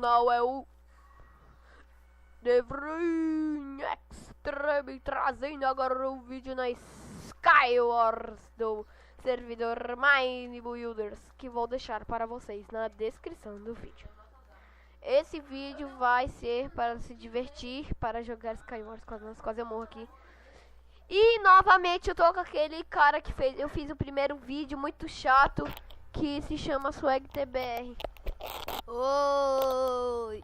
canal é o De Bruyne Extreme, trazendo agora um vídeo na Skywars do servidor Mine Builders, que vou deixar para vocês na descrição do vídeo. Esse vídeo vai ser para se divertir, para jogar Skywars, quase eu morro aqui. E novamente eu tô com aquele cara que fez, eu fiz o primeiro vídeo muito chato, que se chama SwagTBR. Oi!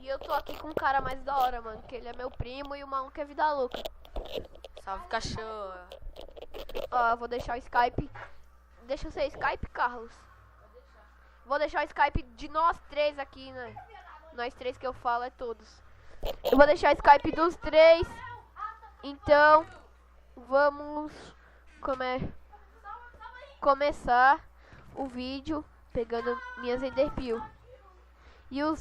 E eu tô aqui com um cara mais da hora, mano, que ele é meu primo e o maluco é vida louca. Salve, cachorro. Ó, eu vou deixar o Skype. Deixa eu ser Skype, Carlos. Vou deixar o Skype de nós três aqui, né? Nós três que eu falo é todos. Eu vou deixar o Skype dos três. Então, vamos começar o vídeo pegando minhas Enderpeel. E o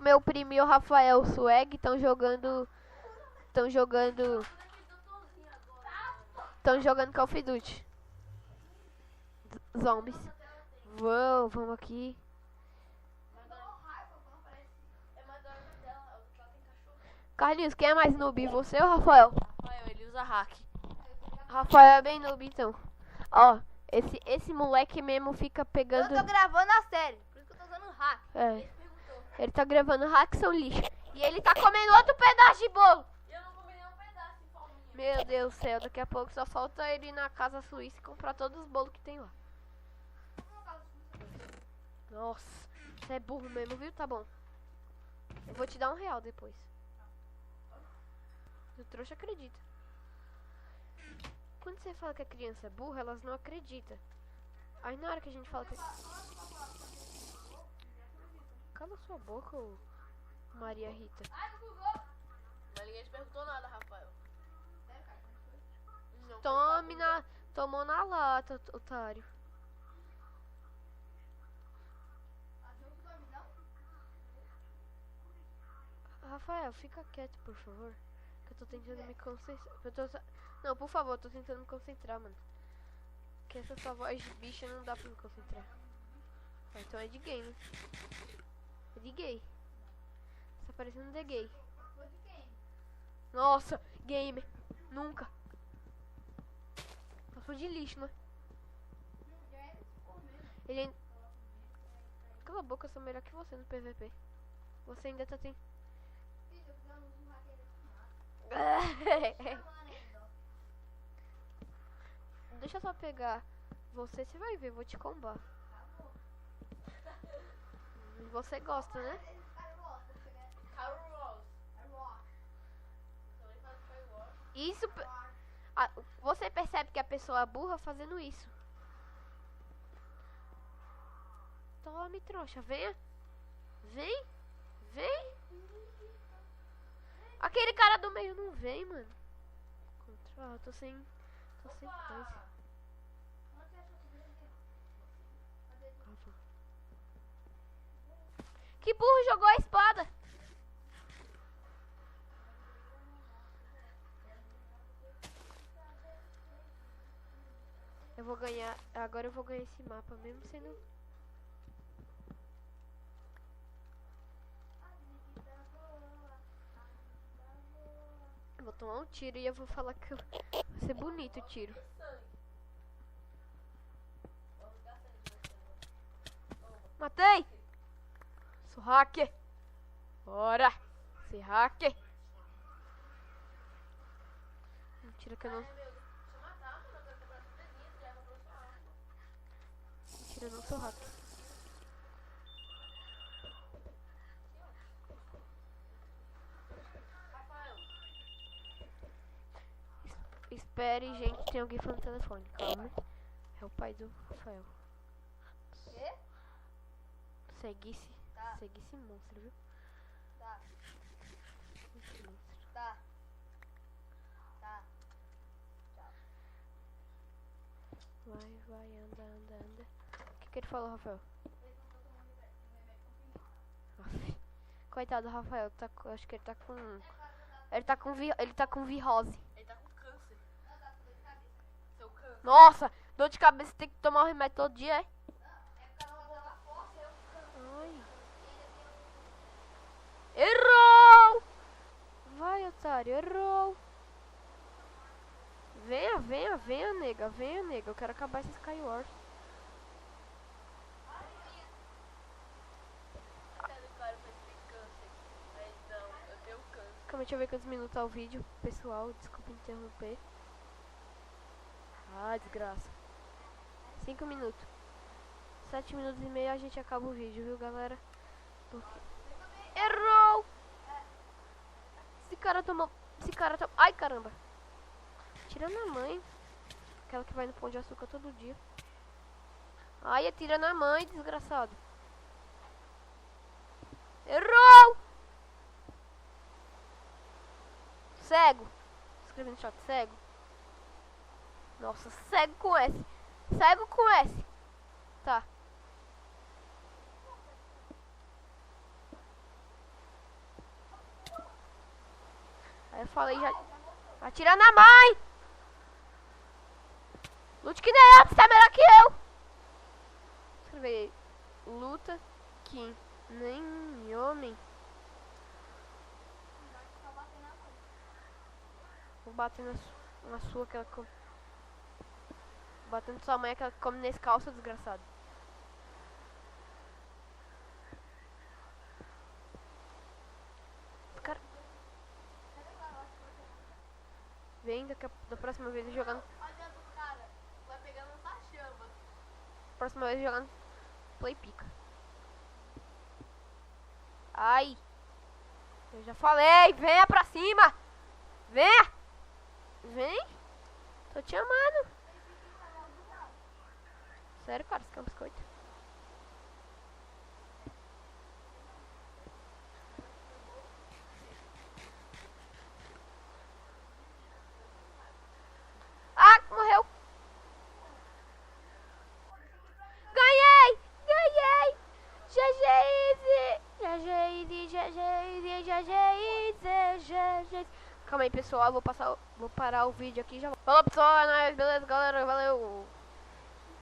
meu primo e o Rafael Swag estão jogando Call of Duty Zombies. Vamos aqui. Carlinhos, quem é mais noob? Você ou Rafael? Rafael, ele usa hack. Rafael é bem noob, então. Ó, esse moleque mesmo fica pegando... Eu tô gravando a série, por isso que eu tô usando hack. É. Ele tá gravando hack, são lixo. E ele tá comendo outro pedaço de bolo. Eu não comi nenhum pedaço de palminha. Meu Deus do céu, daqui a pouco só falta ele ir na casa suíça e comprar todos os bolos que tem lá. Nossa, você é burro mesmo, viu? Tá bom. Eu vou te dar R$1 depois. O trouxa acredita. Quando você fala que a criança é burra, elas não acreditam. Aí na hora que a gente fala que... Cala sua boca, ô Maria Rita. Mas ninguém te perguntou nada, Rafael. Não, Tomou na lata, otário. Rafael, fica quieto, por favor. Que eu tô tentando me concentrar. Não, por favor, eu tô tentando me concentrar, mano. Que essa sua voz de bicha não dá pra me concentrar. Ah, então é de gay, né? É de gay. Tá parecendo de gay. Nossa, gamer. Nunca. Passou de lixo, né? Ele... Cala a boca, eu sou melhor que você no PVP. Você ainda tá tentando... Deixa eu só pegar você vai ver, vou te combar. Você gosta, né? Isso... você percebe que a pessoa é burra fazendo isso. Tome, trouxa, venha. Vem. Vem. Aquele cara do meio não vem, mano. Controla, tô sem coisa. Que burro jogou a espada. Eu vou ganhar. Agora eu vou ganhar esse mapa, mesmo sendo... Eu vou tomar um tiro e eu vou falar que vai ser bonito o tiro. Matei! Sou hacker! Bora! Ser hacker! Mentira que eu não... Mentira, eu não sou hacker. Espere, gente, tem alguém falando no telefone. Calma. É o pai do Rafael. Quê? Segue esse monstro, viu? Tá. Esse monstro. Tá. Tchau. Vai, anda. O que ele falou, Rafael? Aff. Coitado do Rafael, acho que ele tá com... Ele tá com virose. Ele tá com câncer. Seu câncer. Nossa, dor de cabeça, tem que tomar o remédio todo dia, é? Ai. Venha, venha, nega, venha, nega. Eu quero acabar esse Skywars. Até no claro, mas tem câncer. Aí não, eu tenho câncer. Calma, deixa eu ver quantos minutos tá o vídeo, pessoal. Desculpa interromper. Ah, desgraça. 5 minutos. 7 minutos e meio a gente acaba o vídeo, viu, galera? Errou! Esse cara tomou... Ai, caramba. Tira na mãe. Aquela que vai no Pão de Açúcar todo dia. Ai, atira na mãe, desgraçado. Errou! Cego. Escrevi no chat, cego. Nossa, cego com S. Cego com S. Tá. Aí eu falei já... Atira na mãe! Lute que nem eu, você é melhor que eu! Escrevi. Luta que nem homem. Vou bater na sua, aquela que... Batendo sua mãe, aquela que come nesse calça, desgraçado. Esse cara... Vem da próxima vez jogando... Olha do cara, vai pegando essa chama. Próxima vez jogando Play Pica. Ai. Eu já falei, venha pra cima. Venha. Vem. Tô te amando. Sério, cara, você quer um biscoito? Ah, morreu. Ganhei. Ganhei. GG Easy. GG Easy, GG Easy, GG Easy, GG Easy. Calma aí, pessoal, vou parar o vídeo aqui e já volto. Falou, pessoal, é nóis, beleza, galera, valeu.